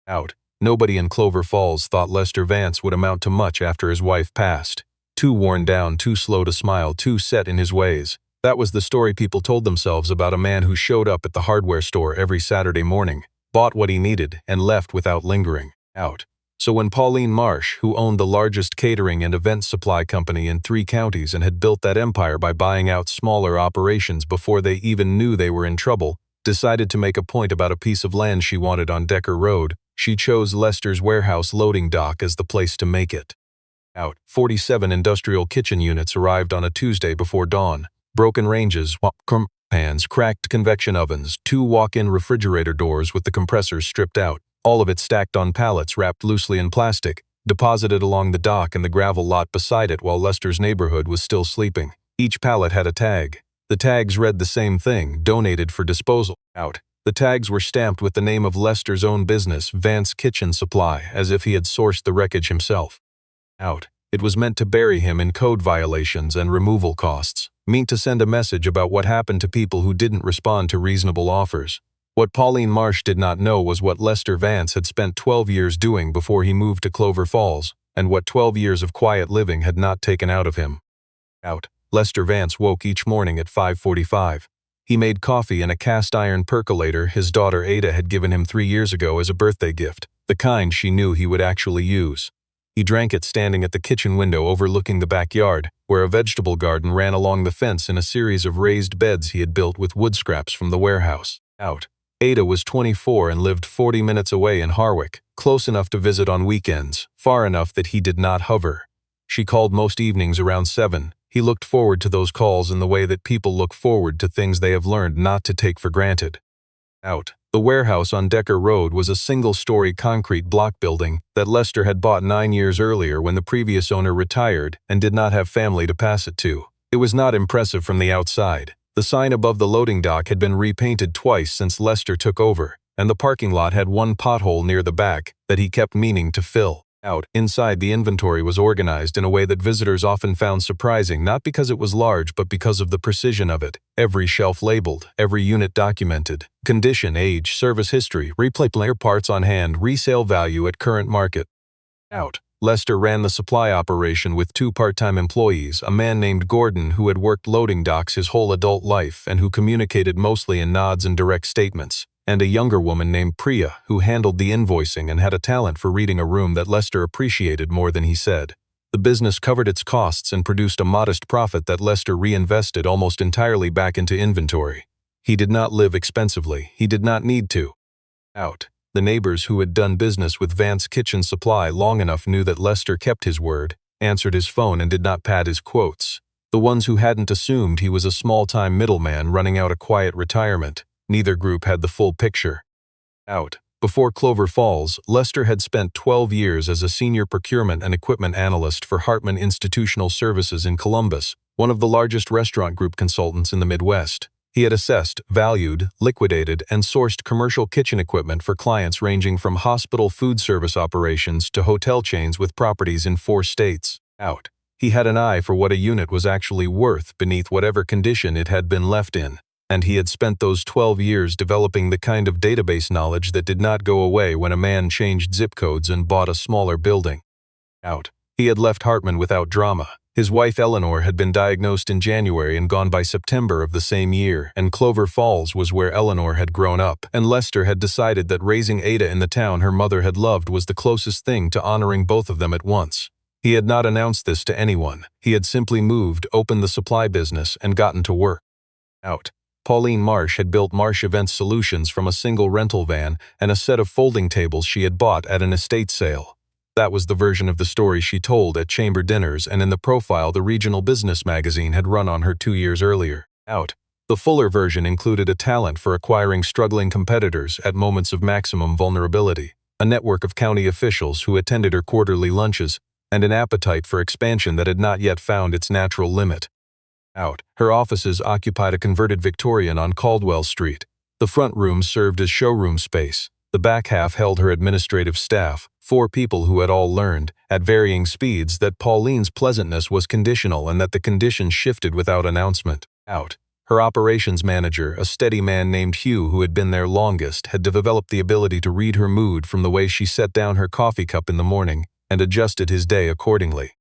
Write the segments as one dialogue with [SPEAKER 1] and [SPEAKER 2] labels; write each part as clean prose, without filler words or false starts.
[SPEAKER 1] Out. Nobody in Clover Falls thought Lester Vance would amount to much after his wife passed. Too worn down, too slow to smile, too set in his ways. That was the story people told themselves about a man who showed up at the hardware store every Saturday morning, bought what he needed, and left without lingering. Out. So when Pauline Marsh, who owned the largest catering and event supply company in 3 counties and had built that empire by buying out smaller operations before they even knew they were in trouble, decided to make a point about a piece of land she wanted on Decker Road, she chose Lester's warehouse loading dock as the place to make it. Out. 47 industrial kitchen units arrived on a Tuesday before dawn. Broken ranges, pans, cracked convection ovens, 2 walk-in refrigerator doors with the compressors stripped out, all of it stacked on pallets wrapped loosely in plastic, deposited along the dock and the gravel lot beside it while Lester's neighborhood was still sleeping. Each pallet had a tag. The tags read the same thing, donated for disposal. Out. The tags were stamped with the name of Lester's own business, Vance Kitchen Supply, as if he had sourced the wreckage himself. Out. It was meant to bury him in code violations and removal costs, meant to send a message about what happened to people who didn't respond to reasonable offers. What Pauline Marsh did not know was what Lester Vance had spent 12 years doing before he moved to Clover Falls, and what 12 years of quiet living had not taken out of him. Out. Lester Vance woke each morning at 5:45. He made coffee in a cast-iron percolator his daughter Ada had given him 3 years ago as a birthday gift, the kind she knew he would actually use. He drank it standing at the kitchen window overlooking the backyard, where a vegetable garden ran along the fence in a series of raised beds he had built with wood scraps from the warehouse. Out. Ada was 24 and lived 40 minutes away in Harwick, close enough to visit on weekends, far enough that he did not hover. She called most evenings around 7. He looked forward to those calls in the way that people look forward to things they have learned not to take for granted. Out. The warehouse on Decker Road was a single-story concrete block building that Lester had bought 9 years earlier when the previous owner retired and did not have family to pass it to. It was not impressive from the outside. The sign above the loading dock had been repainted twice since Lester took over, and the parking lot had one pothole near the back that he kept meaning to fill. Out. Inside, the inventory was organized in a way that visitors often found surprising, not because it was large but because of the precision of it. Every shelf labeled, every unit documented. Condition, age, service history, replay player parts on hand, resale value at current market. Out. Lester ran the supply operation with 2 part-time employees, a man named Gordon who had worked loading docks his whole adult life and who communicated mostly in nods and direct statements, and a younger woman named Priya who handled the invoicing and had a talent for reading a room that Lester appreciated more than he said. The business covered its costs and produced a modest profit that Lester reinvested almost entirely back into inventory. He did not live expensively. He did not need to. Out. The neighbors who had done business with Vance Kitchen Supply long enough knew that Lester kept his word, answered his phone and did not pad his quotes. The ones who hadn't assumed he was a small-time middleman running out a quiet retirement. Neither group had the full picture. Out. Before Clover Falls, Lester had spent 12 years as a senior procurement and equipment analyst for Hartman Institutional Services in Columbus, one of the largest restaurant group consultants in the Midwest. He had assessed, valued, liquidated, and sourced commercial kitchen equipment for clients ranging from hospital food service operations to hotel chains with properties in 4 states. Out. He had an eye for what a unit was actually worth beneath whatever condition it had been left in, and he had spent those 12 years developing the kind of database knowledge that did not go away when a man changed zip codes and bought a smaller building. Out. He had left Hartman without drama. His wife Eleanor had been diagnosed in January and gone by September of the same year, and Clover Falls was where Eleanor had grown up, and Lester had decided that raising Ada in the town her mother had loved was the closest thing to honoring both of them at once. He had not announced this to anyone. He had simply moved, opened the supply business, and gotten to work. Out. Pauline Marsh had built Marsh Event Solutions from a single rental van and a set of folding tables she had bought at an estate sale. That was the version of the story she told at chamber dinners and in the profile the regional business magazine had run on her 2 years earlier. Out. The fuller version included a talent for acquiring struggling competitors at moments of maximum vulnerability, a network of county officials who attended her quarterly lunches, and an appetite for expansion that had not yet found its natural limit. Out. Her offices occupied a converted Victorian on Caldwell Street. The front room served as showroom space. The back half held her administrative staff, 4 people who had all learned, at varying speeds, that Pauline's pleasantness was conditional and that the conditions shifted without announcement. Out. Her operations manager, a steady man named Hugh who had been there longest, had developed the ability to read her mood from the way she set down her coffee cup in the morning and adjusted his day accordingly.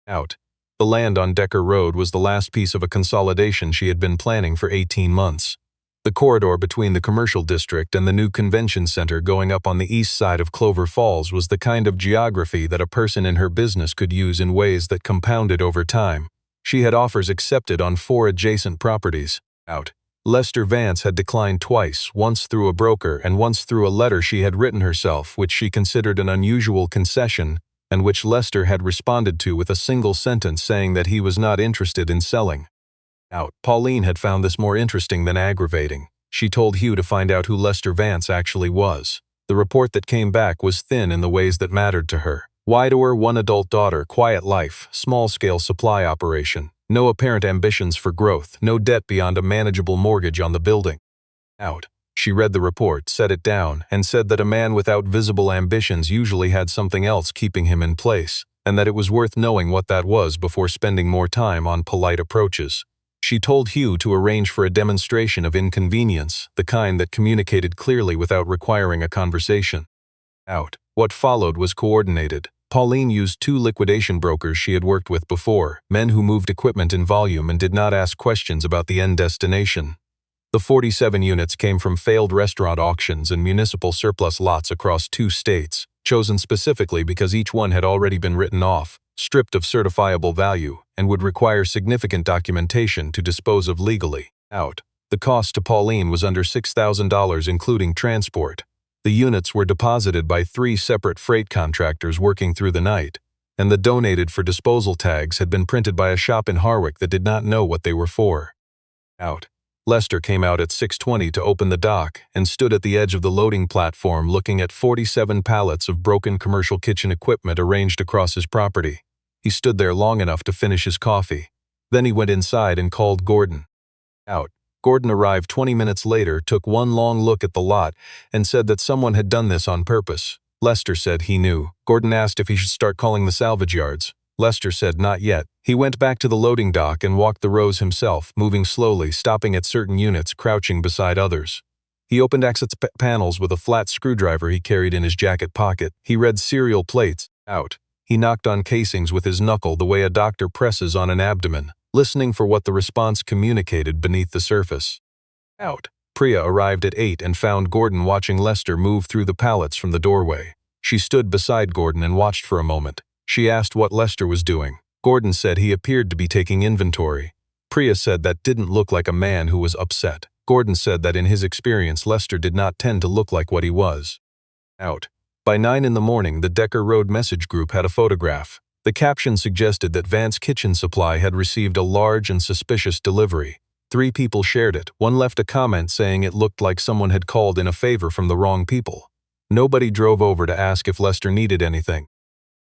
[SPEAKER 1] Out. The land on Decker Road was the last piece of a consolidation she had been planning for 18 months. The corridor between the commercial district and the new convention center going up on the east side of Clover Falls was the kind of geography that a person in her business could use in ways that compounded over time. She had offers accepted on 4 adjacent properties. Out. Lester Vance had declined twice, once through a broker and once through a letter she had written herself, which she considered an unusual concession, and which Lester had responded to with a single sentence saying that he was not interested in selling. Out. Pauline had found this more interesting than aggravating. She told Hugh to find out who Lester Vance actually was. The report that came back was thin in the ways that mattered to her. Widower, 1 adult daughter, quiet life, small-scale supply operation, no apparent ambitions for growth, no debt beyond a manageable mortgage on the building. Out. She read the report, set it down, and said that a man without visible ambitions usually had something else keeping him in place, and that it was worth knowing what that was before spending more time on polite approaches. She told Hugh to arrange for a demonstration of inconvenience, the kind that communicated clearly without requiring a conversation. Out. What followed was coordinated. Pauline used 2 liquidation brokers she had worked with before, men who moved equipment in volume and did not ask questions about the end destination. The 47 units came from failed restaurant auctions and municipal surplus lots across 2 states, chosen specifically because each one had already been written off, stripped of certifiable value, and would require significant documentation to dispose of legally. Out. The cost to Pauline was under $6,000 including transport. The units were deposited by 3 separate freight contractors working through the night, and the donated for disposal tags had been printed by a shop in Harwick that did not know what they were for. Out. Lester came out at 6:20 to open the dock and stood at the edge of the loading platform looking at 47 pallets of broken commercial kitchen equipment arranged across his property. He stood there long enough to finish his coffee. Then he went inside and called Gordon. Out. Gordon arrived 20 minutes later, took one long look at the lot, and said that someone had done this on purpose. Lester said he knew. Gordon asked if he should start calling the salvage yards. Lester said not yet. He went back to the loading dock and walked the rows himself, moving slowly, stopping at certain units, crouching beside others. He opened access panels with a flat screwdriver he carried in his jacket pocket. He read serial plates. Out. He knocked on casings with his knuckle the way a doctor presses on an abdomen, listening for what the response communicated beneath the surface. Out. Priya arrived at 8 and found Gordon watching Lester move through the pallets from the doorway. She stood beside Gordon and watched for a moment. She asked what Lester was doing. Gordon said he appeared to be taking inventory. Priya said that didn't look like a man who was upset. Gordon said that in his experience Lester did not tend to look like what he was. Out. By 9 in the morning, the Decker Road message group had a photograph. The caption suggested that Vance Kitchen Supply had received a large and suspicious delivery. 3 people shared it. One left a comment saying it looked like someone had called in a favor from the wrong people. Nobody drove over to ask if Lester needed anything.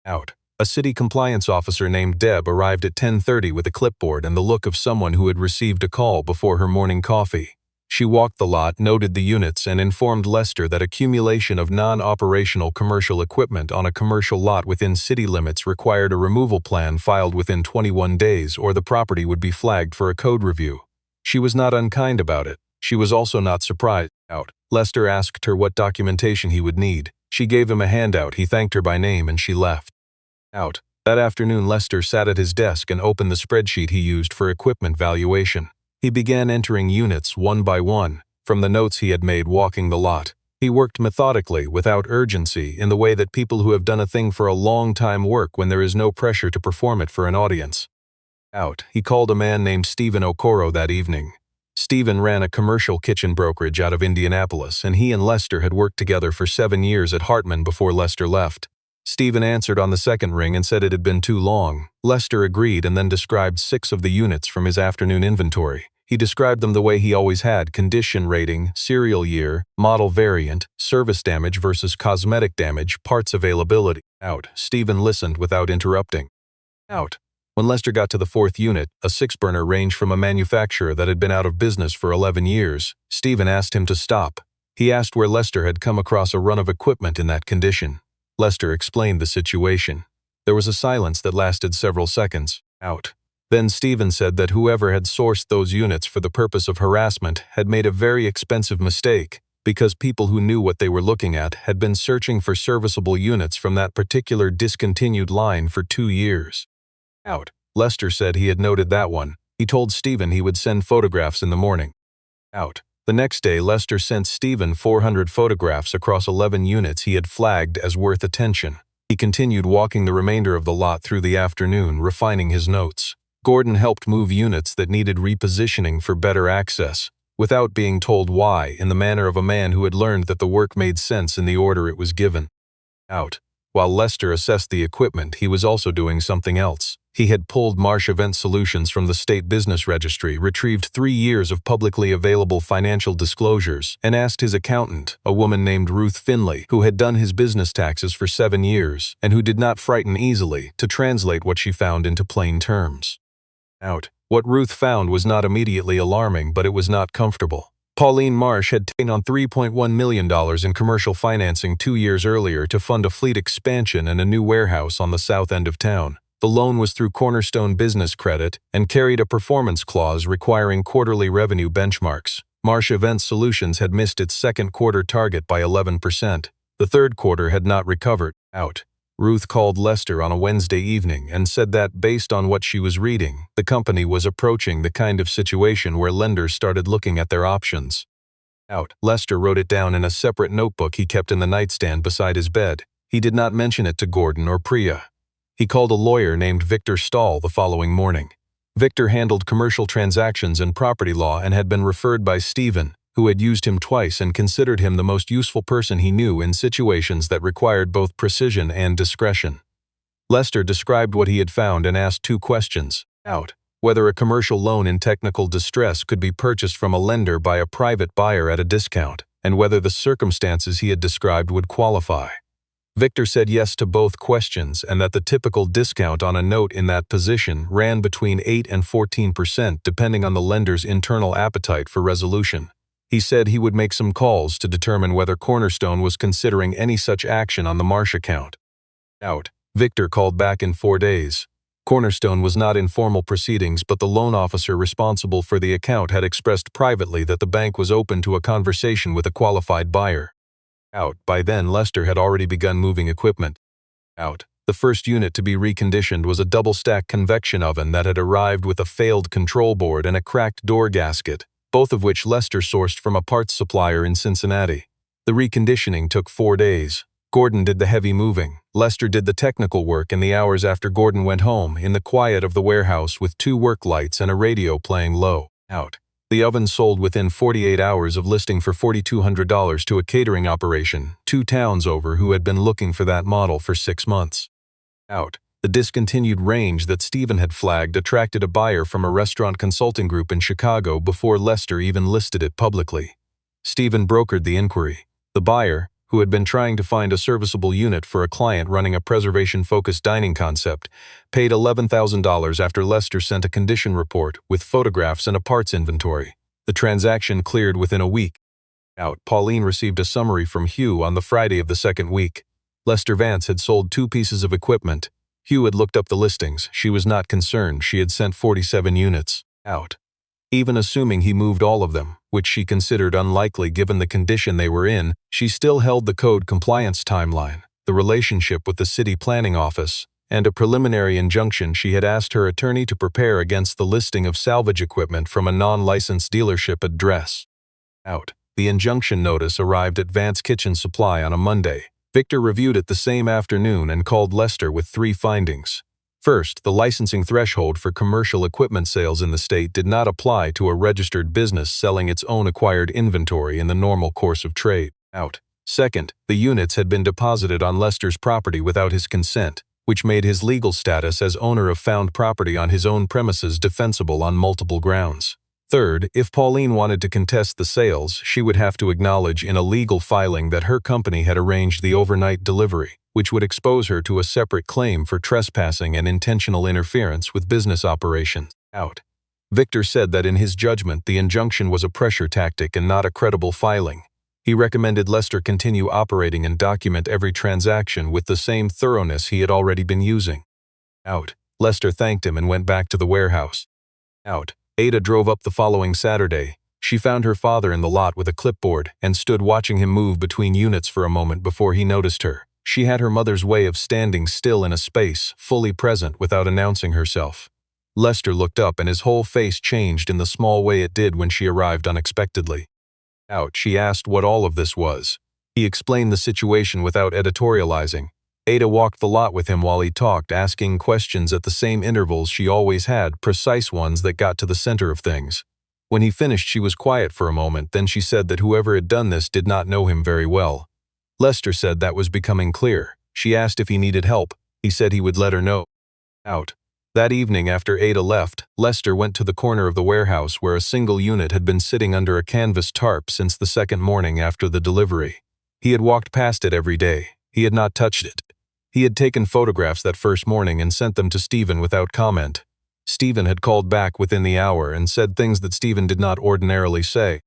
[SPEAKER 1] Out. A city compliance officer named Deb arrived at 10:30 with a clipboard and the look of someone who had received a call before her morning coffee. She walked the lot, noted the units, and informed Lester that accumulation of non-operational commercial equipment on a commercial lot within city limits required a removal plan filed within 21 days or the property would be flagged for a code review. She was not unkind about it. She was also not surprised. Out. Lester asked her what documentation he would need. She gave him a handout, he thanked her by name, and she left. Out. That afternoon, Lester sat at his desk and opened the spreadsheet he used for equipment valuation. He began entering units one by one, from the notes he had made walking the lot. He worked methodically, without urgency, in the way that people who have done a thing for a long time work when there is no pressure to perform it for an audience. Out. He called a man named Stephen Okoro that evening. Stephen ran a commercial kitchen brokerage out of Indianapolis, and he and Lester had worked together for 7 years at Hartman before Lester left. Stephen answered on the second ring and said it had been too long. Lester agreed and then described 6 of the units from his afternoon inventory. He described them the way he always had: condition rating, serial year, model variant, service damage versus cosmetic damage, parts availability. Out. Stephen listened without interrupting. Out. When Lester got to the 4th unit, a 6-burner ranged from a manufacturer that had been out of business for 11 years, Stephen asked him to stop. He asked where Lester had come across a run of equipment in that condition. Lester explained the situation. There was a silence that lasted several seconds. Out. Then Stephen said that whoever had sourced those units for the purpose of harassment had made a very expensive mistake, because people who knew what they were looking at had been searching for serviceable units from that particular discontinued line for 2 years. Out. Lester said he had noted that one. He told Stephen he would send photographs in the morning. Out. The next day, Lester sent Stephen 400 photographs across 11 units he had flagged as worth attention. He continued walking the remainder of the lot through the afternoon, refining his notes. Gordon helped move units that needed repositioning for better access, without being told why, in the manner of a man who had learned that the work made sense in the order it was given. Out. While Lester assessed the equipment, he was also doing something else. He had pulled Marsh Event Solutions from the State Business Registry, retrieved 3 years of publicly available financial disclosures, and asked his accountant, a woman named Ruth Finley, who had done his business taxes for 7 years, and who did not frighten easily, to translate what she found into plain terms. Out. What Ruth found was not immediately alarming, but it was not comfortable. Pauline Marsh had taken on $3.1 million in commercial financing 2 years earlier to fund a fleet expansion and a new warehouse on the south end of town. The loan was through Cornerstone Business Credit and carried a performance clause requiring quarterly revenue benchmarks. Marsh Event Solutions had missed its second quarter target by 11%. The third quarter had not recovered. Out. Ruth called Lester on a Wednesday evening and said that, based on what she was reading, the company was approaching the kind of situation where lenders started looking at their options. Out. Lester wrote it down in a separate notebook he kept in the nightstand beside his bed. He did not mention it to Gordon or Priya. He called a lawyer named Victor Stahl the following morning. Victor handled commercial transactions and property law and had been referred by Stephen, who had used him twice and considered him the most useful person he knew in situations that required both precision and discretion. Lester described what he had found and asked 2 questions. Out. Whether a commercial loan in technical distress could be purchased from a lender by a private buyer at a discount, and whether the circumstances he had described would qualify. Victor said yes to both questions, and that the typical discount on a note in that position ran between 8 and 14% depending on the lender's internal appetite for resolution. He said he would make some calls to determine whether Cornerstone was considering any such action on the Marsh account. Out. Victor called back in 4 days. Cornerstone was not in formal proceedings, but the loan officer responsible for the account had expressed privately that the bank was open to a conversation with a qualified buyer. Out. By then, Lester had already begun moving equipment. Out. The first unit to be reconditioned was a double-stack convection oven that had arrived with a failed control board and a cracked door gasket, both of which Lester sourced from a parts supplier in Cincinnati. The reconditioning took 4 days. Gordon did the heavy moving. Lester did the technical work in the hours after Gordon went home, in the quiet of the warehouse with 2 work lights and a radio playing low. Out. The oven sold within 48 hours of listing for $4,200 to a catering operation 2 towns over who had been looking for that model for 6 months. Out. The discontinued range that Stephen had flagged attracted a buyer from a restaurant consulting group in Chicago before Lester even listed it publicly. Stephen brokered the inquiry. The buyer, who had been trying to find a serviceable unit for a client running a preservation-focused dining concept, paid $11,000 after Lester sent a condition report with photographs and a parts inventory. The transaction cleared within a week. Out. Pauline received a summary from Hugh on the Friday of the second week. Lester Vance had sold 2 pieces of equipment. Hugh had looked up the listings. She was not concerned. She had sent 47 units. Out. Even assuming he moved all of them, which she considered unlikely given the condition they were in, she still held the code compliance timeline, the relationship with the city planning office, and a preliminary injunction she had asked her attorney to prepare against the listing of salvage equipment from a non-licensed dealership address. Out. The injunction notice arrived at Vance Kitchen Supply on a Monday. Victor reviewed it the same afternoon and called Lester with 3 findings. First, the licensing threshold for commercial equipment sales in the state did not apply to a registered business selling its own acquired inventory in the normal course of trade. Out. Second, the units had been deposited on Lester's property without his consent, which made his legal status as owner of found property on his own premises defensible on multiple grounds. Third, if Pauline wanted to contest the sales, she would have to acknowledge in a legal filing that her company had arranged the overnight delivery, which would expose her to a separate claim for trespassing and intentional interference with business operations. Out. Victor said that in his judgment the injunction was a pressure tactic and not a credible filing. He recommended Lester continue operating and document every transaction with the same thoroughness he had already been using. Out. Lester thanked him and went back to the warehouse. Out. Ada drove up the following Saturday. She found her father in the lot with a clipboard and stood watching him move between units for a moment before he noticed her. She had her mother's way of standing still in a space, fully present without announcing herself. Lester looked up and his whole face changed in the small way it did when she arrived unexpectedly. Out. She asked what all of this was. He explained the situation without editorializing. Ada walked the lot with him while he talked, asking questions at the same intervals she always had, precise ones that got to the center of things. When he finished, she was quiet for a moment, then she said that whoever had done this did not know him very well. Lester said that was becoming clear. She asked if he needed help. He said he would let her know. Out. That evening after Ada left, Lester went to the corner of the warehouse where a single unit had been sitting under a canvas tarp since the second morning after the delivery. He had walked past it every day. He had not touched it. He had taken photographs that first morning and sent them to Stephen without comment. Stephen had called back within the hour and said things that Stephen did not ordinarily say.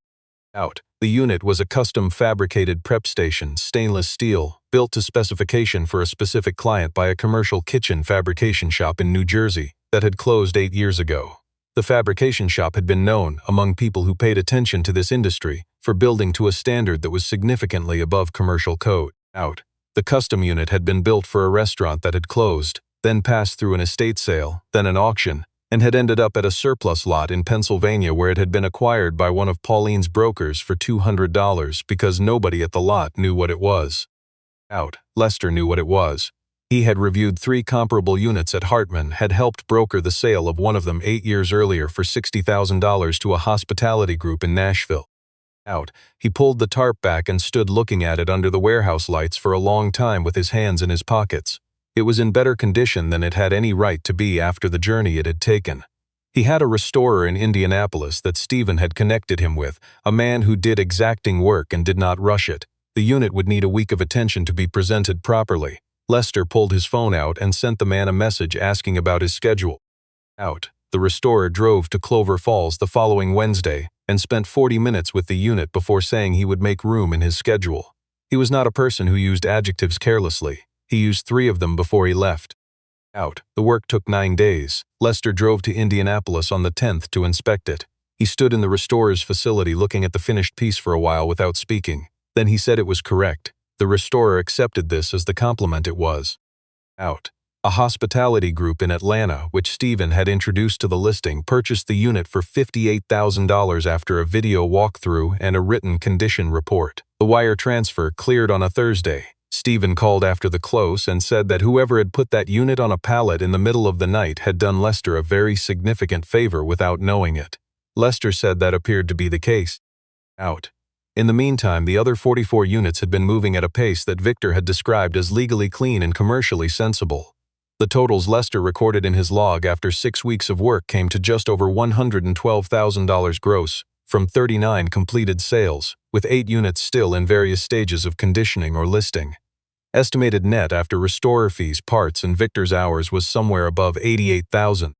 [SPEAKER 1] Out. The unit was a custom fabricated prep station, stainless steel, built to specification for a specific client by a commercial kitchen fabrication shop in New Jersey that had closed 8 years ago. The fabrication shop had been known, among people who paid attention to this industry, for building to a standard that was significantly above commercial code. Out. The custom unit had been built for a restaurant that had closed, then passed through an estate sale, then an auction, and had ended up at a surplus lot in Pennsylvania where it had been acquired by one of Pauline's brokers for $200 because nobody at the lot knew what it was. Out. Lester knew what it was. He had reviewed 3 comparable units at Hartman, had helped broker the sale of one of them 8 years earlier for $60,000 to a hospitality group in Nashville. Out. He pulled the tarp back and stood looking at it under the warehouse lights for a long time with his hands in his pockets. It was in better condition than it had any right to be after the journey it had taken. He had a restorer in Indianapolis that Stephen had connected him with, a man who did exacting work and did not rush it. The unit would need a week of attention to be presented properly. Lester pulled his phone out and sent the man a message asking about his schedule. Out. The restorer drove to Clover Falls the following Wednesday and spent 40 minutes with the unit before saying he would make room in his schedule. He was not a person who used adjectives carelessly. He used 3 of them before he left. Out. The work took 9 days. Lester drove to Indianapolis on the 10th to inspect it. He stood in the restorer's facility looking at the finished piece for a while without speaking. Then he said it was correct. The restorer accepted this as the compliment it was. Out. A hospitality group in Atlanta, which Stephen had introduced to the listing, purchased the unit for $58,000 after a video walkthrough and a written condition report. The wire transfer cleared on a Thursday. Stephen called after the close and said that whoever had put that unit on a pallet in the middle of the night had done Lester a very significant favor without knowing it. Lester said that appeared to be the case. Out. In the meantime, the other 44 units had been moving at a pace that Victor had described as legally clean and commercially sensible. The totals Lester recorded in his log after 6 weeks of work came to just over $112,000 gross, from 39 completed sales, with 8 units still in various stages of conditioning or listing. Estimated net after restorer fees, parts, and Victor's hours was somewhere above $88,000.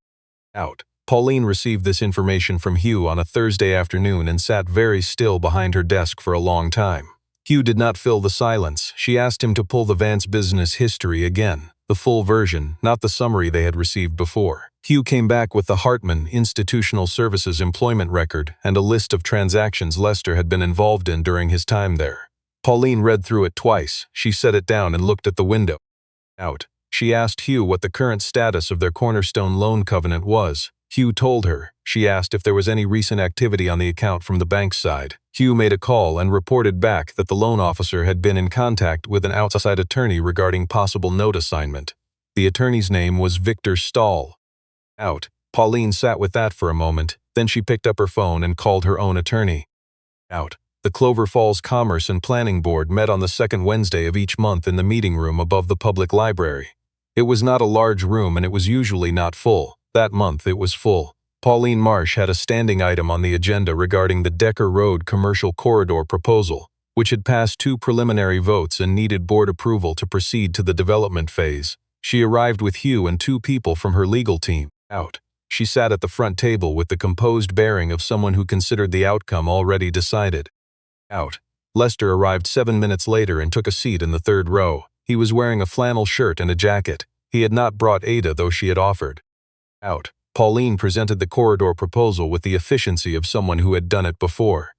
[SPEAKER 1] Out. Pauline received this information from Hugh on a Thursday afternoon and sat very still behind her desk for a long time. Hugh did not fill the silence. She asked him to pull the Vance business history again, the full version, not the summary they had received before. Hugh came back with the Hartman Institutional Services employment record and a list of transactions Lester had been involved in during his time there. Pauline read through it twice. She set it down and looked at the window. Out. She asked Hugh what the current status of their cornerstone loan covenant was. Hugh told her. She asked if there was any recent activity on the account from the bank's side. Hugh made a call and reported back that the loan officer had been in contact with an outside attorney regarding possible note assignment. The attorney's name was Victor Stahl. Out. Pauline sat with that for a moment, then she picked up her phone and called her own attorney. Out. The Clover Falls Commerce and Planning Board met on the second Wednesday of each month in the meeting room above the public library. It was not a large room and it was usually not full. That month it was full. Pauline Marsh had a standing item on the agenda regarding the Decker Road Commercial Corridor proposal, which had passed 2 preliminary votes and needed board approval to proceed to the development phase. She arrived with Hugh and 2 people from her legal team. Out. She sat at the front table with the composed bearing of someone who considered the outcome already decided. Out. Lester arrived 7 minutes later and took a seat in the 3rd row. He was wearing a flannel shirt and a jacket. He had not brought Ada, though she had offered. Out. Pauline presented the corridor proposal with the efficiency of someone who had done it before.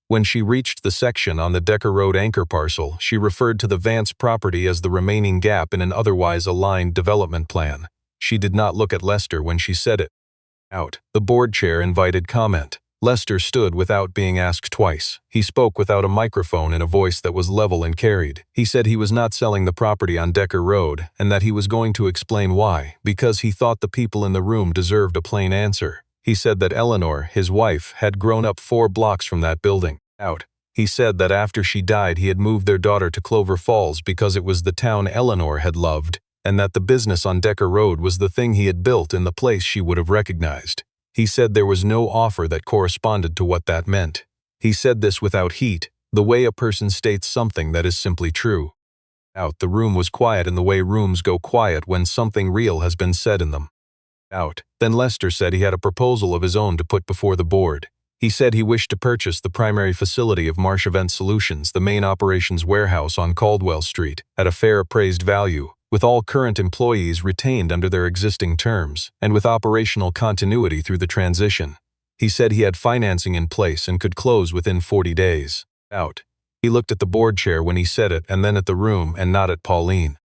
[SPEAKER 1] When she reached the section on the Decker Road anchor parcel, she referred to the Vance property as the remaining gap in an otherwise aligned development plan. She did not look at Lester when she said it. Out. The board chair invited comment. Lester stood without being asked twice. He spoke without a microphone in a voice that was level and carried. He said he was not selling the property on Decker Road and that he was going to explain why, because he thought the people in the room deserved a plain answer. He said that Eleanor, his wife, had grown up 4 blocks from that building. Out. He said that after she died he had moved their daughter to Clover Falls because it was the town Eleanor had loved, and that the business on Decker Road was the thing he had built in the place she would have recognized. He said there was no offer that corresponded to what that meant. He said this without heat, the way a person states something that is simply true. Out. The room was quiet in the way rooms go quiet when something real has been said in them. Out. Then Lester said he had a proposal of his own to put before the board. He said he wished to purchase the primary facility of Marsh Event Solutions, the main operations warehouse on Caldwell Street, at a fair appraised value, with all current employees retained under their existing terms, and with operational continuity through the transition. He said he had financing in place and could close within 40 days. Out. He looked at the board chair when he said it and then at the room and not at Pauline.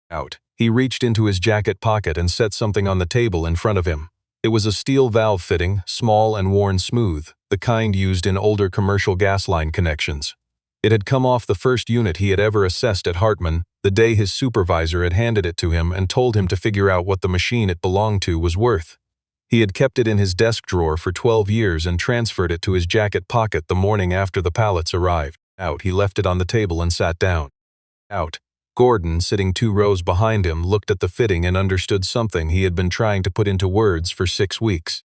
[SPEAKER 1] Out. He reached into his jacket pocket and set something on the table in front of him. It was a steel valve fitting, small and worn smooth, the kind used in older commercial gas line connections. It had come off the first unit he had ever assessed at Hartman, the day his supervisor had handed it to him and told him to figure out what the machine it belonged to was worth. He had kept it in his desk drawer for 12 years and transferred it to his jacket pocket the morning after the pallets arrived. Out. He left it on the table and sat down. Out. Gordon, sitting 2 rows behind him, looked at the fitting and understood something he had been trying to put into words for 6 weeks.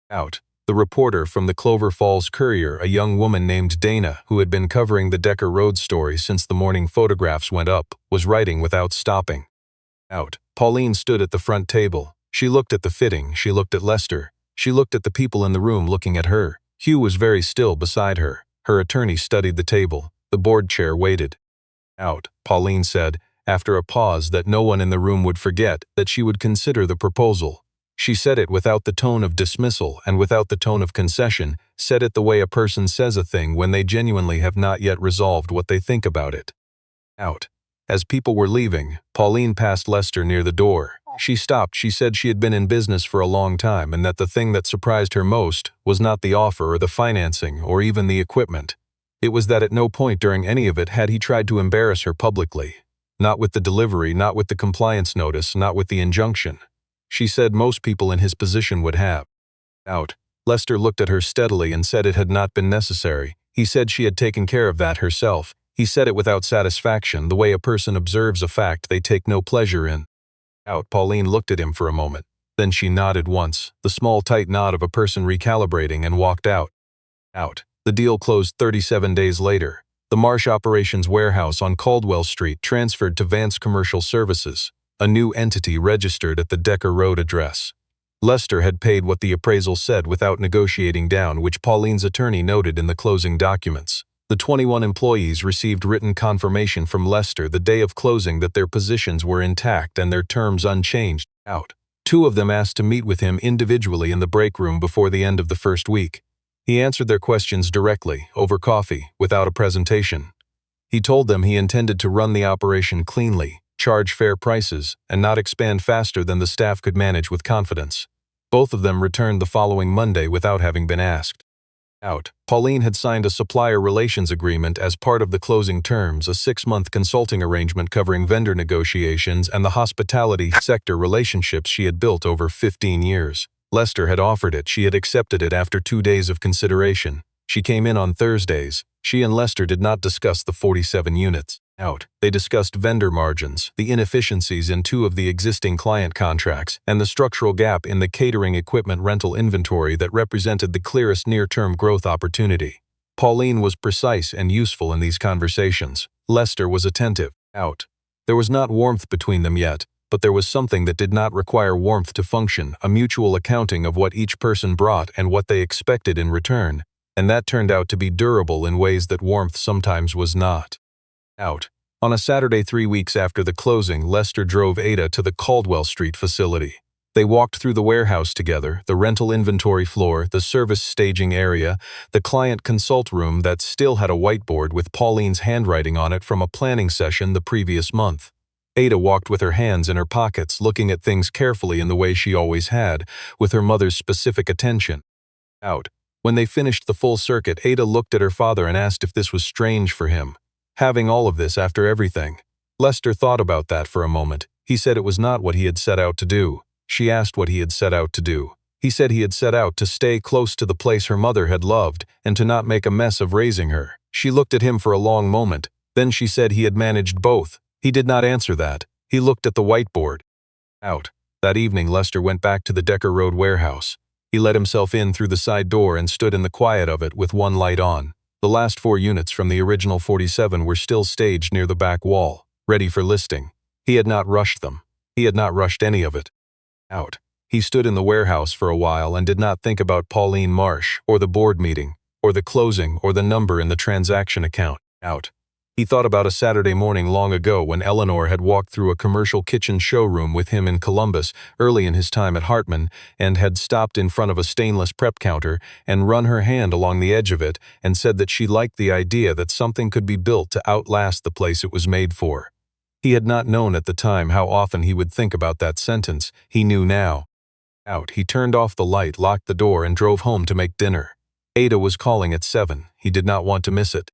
[SPEAKER 1] Out. The reporter from the Clover Falls Courier, a young woman named Dana, who had been covering the Decker Road story since the morning photographs went up, was writing without stopping. Out. Pauline stood at the front table. She looked at the fitting, she looked at Lester, she looked at the people in the room looking at her. Hugh was very still beside her. Her attorney studied the table. The board chair waited. Out. Pauline said, after a pause that no one in the room would forget, that she would consider the proposal. She said it without the tone of dismissal and without the tone of concession, said it the way a person says a thing when they genuinely have not yet resolved what they think about it. Out. As people were leaving, Pauline passed Lester near the door. She stopped. She said she had been in business for a long time and that the thing that surprised her most was not the offer or the financing or even the equipment. It was that at no point during any of it had he tried to embarrass her publicly. Not with the delivery, not with the compliance notice, not with the injunction. She said most people in his position would have. Out. Lester looked at her steadily and said it had not been necessary. He said she had taken care of that herself. He said it without satisfaction, the way a person observes a fact they take no pleasure in. Out. Pauline looked at him for a moment. Then she nodded once, the small tight nod of a person recalibrating, and walked out. Out. The deal closed 37 days later. The Marsh Operations Warehouse on Caldwell Street transferred to Vance Commercial Services, a new entity registered at the Decker Road address. Lester had paid what the appraisal said without negotiating down, which Pauline's attorney noted in the closing documents. The 21 employees received written confirmation from Lester the day of closing that their positions were intact and their terms unchanged. Out. 2 of them asked to meet with him individually in the break room before the end of the first week. He answered their questions directly, over coffee, without a presentation. He told them he intended to run the operation cleanly, charge fair prices, and not expand faster than the staff could manage with confidence. Both of them returned the following Monday without having been asked. Out. Pauline had signed a supplier relations agreement as part of the closing terms, a 6-month consulting arrangement covering vendor negotiations and the hospitality sector relationships she had built over 15 years. Lester had offered it. She had accepted it after 2 days of consideration. She came in on Thursdays. She and Lester did not discuss the 47 units. Out. They discussed vendor margins, the inefficiencies in 2 of the existing client contracts, and the structural gap in the catering equipment rental inventory that represented the clearest near-term growth opportunity. Pauline was precise and useful in these conversations. Lester was attentive. Out. There was not warmth between them yet, but there was something that did not require warmth to function, a mutual accounting of what each person brought and what they expected in return, and that turned out to be durable in ways that warmth sometimes was not. Out. On a Saturday 3 weeks after the closing, Lester drove Ada to the Caldwell Street facility. They walked through the warehouse together, the rental inventory floor, the service staging area, the client consult room that still had a whiteboard with Pauline's handwriting on it from a planning session the previous month. Ada walked with her hands in her pockets, looking at things carefully in the way she always had, with her mother's specific attention. Out. When they finished the full circuit, Ada looked at her father and asked if this was strange for him. Having all of this after everything. Lester thought about that for a moment. He said it was not what he had set out to do. She asked what he had set out to do. He said he had set out to stay close to the place her mother had loved and to not make a mess of raising her. She looked at him for a long moment. Then she said he had managed both. He did not answer that. He looked at the whiteboard. Out. That evening, Lester went back to the Decker Road warehouse. He let himself in through the side door and stood in the quiet of it with one light on. The last 4 units from the original 47 were still staged near the back wall, ready for listing. He had not rushed them. He had not rushed any of it. Out. He stood in the warehouse for a while and did not think about Pauline Marsh, or the board meeting, or the closing, or the number in the transaction account. Out. He thought about a Saturday morning long ago when Eleanor had walked through a commercial kitchen showroom with him in Columbus early in his time at Hartman and had stopped in front of a stainless prep counter and run her hand along the edge of it and said that she liked the idea that something could be built to outlast the place it was made for. He had not known at the time how often he would think about that sentence. He knew now. Out. He turned off the light, locked the door, and drove home to make dinner. Ada was calling at 7. He did not want to miss it.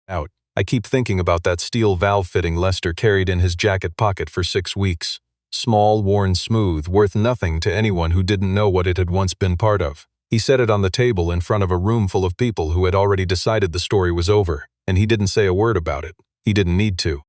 [SPEAKER 1] Out. I keep thinking about that steel valve fitting Lester carried in his jacket pocket for 6 weeks. Small, worn smooth, worth nothing to anyone who didn't know what it had once been part of. He set it on the table in front of a room full of people who had already decided the story was over, and he didn't say a word about it. He didn't need to.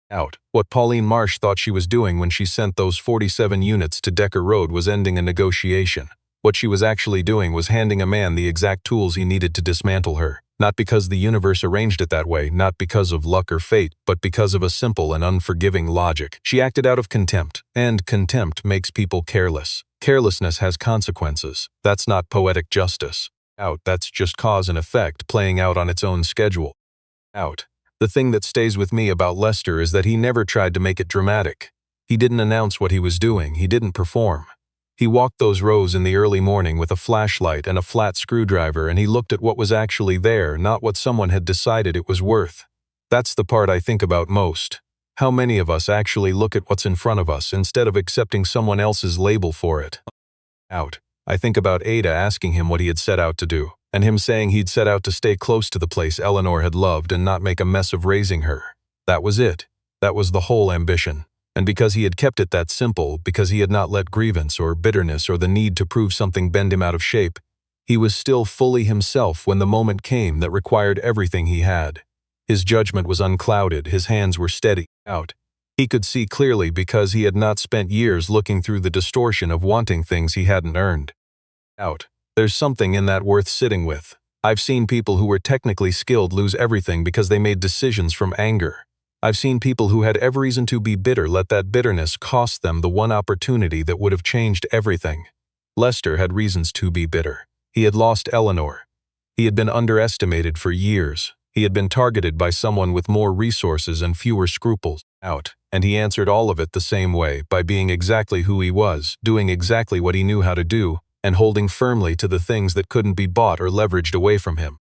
[SPEAKER 1] Out. What Pauline Marsh thought she was doing when she sent those 47 units to Decker Road was ending a negotiation. What she was actually doing was handing a man the exact tools he needed to dismantle her. Not because the universe arranged it that way, not because of luck or fate, but because of a simple and unforgiving logic. She acted out of contempt, and contempt makes people careless. Carelessness has consequences. That's not poetic justice. Out. That's just cause and effect playing out on its own schedule. Out. The thing that stays with me about Lester is that he never tried to make it dramatic. He didn't announce what he was doing. He didn't perform. He walked those rows in the early morning with a flashlight and a flat screwdriver, and he looked at what was actually there, not what someone had decided it was worth. That's the part I think about most. How many of us actually look at what's in front of us instead of accepting someone else's label for it? Out. I think about Ada asking him what he had set out to do, and him saying he'd set out to stay close to the place Eleanor had loved and not make a mess of raising her. That was it. That was the whole ambition. And because he had kept it that simple, because he had not let grievance or bitterness or the need to prove something bend him out of shape, he was still fully himself when the moment came that required everything he had. His judgment was unclouded, his hands were steady. Out. He could see clearly because he had not spent years looking through the distortion of wanting things he hadn't earned. Out. There's something in that worth sitting with. I've seen people who were technically skilled lose everything because they made decisions from anger. I've seen people who had every reason to be bitter let that bitterness cost them the one opportunity that would have changed everything. Lester had reasons to be bitter. He had lost Eleanor. He had been underestimated for years. He had been targeted by someone with more resources and fewer scruples. Out. And he answered all of it the same way, by being exactly who he was, doing exactly what he knew how to do, and holding firmly to the things that couldn't be bought or leveraged away from him.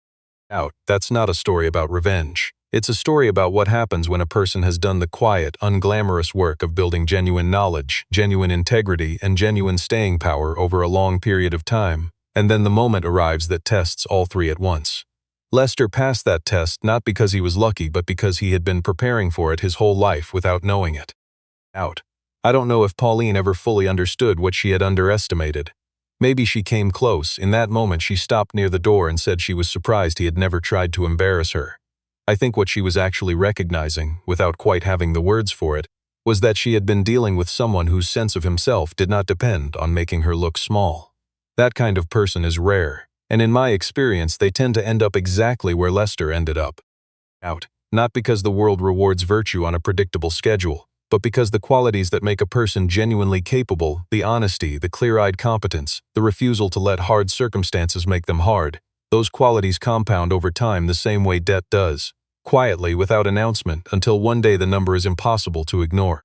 [SPEAKER 1] Out. That's not a story about revenge. It's a story about what happens when a person has done the quiet, unglamorous work of building genuine knowledge, genuine integrity, and genuine staying power over a long period of time, and then the moment arrives that tests all three at once. Lester passed that test not because he was lucky, but because he had been preparing for it his whole life without knowing it. Out. I don't know if Pauline ever fully understood what she had underestimated. Maybe she came close. In that moment she stopped near the door and said she was surprised he had never tried to embarrass her. I think what she was actually recognizing, without quite having the words for it, was that she had been dealing with someone whose sense of himself did not depend on making her look small. That kind of person is rare, and in my experience they tend to end up exactly where Lester ended up. Out. Not because the world rewards virtue on a predictable schedule, but because the qualities that make a person genuinely capable, the honesty, the clear-eyed competence, the refusal to let hard circumstances make them hard, those qualities compound over time the same way debt does. quietly without announcement until one day the number is impossible to ignore.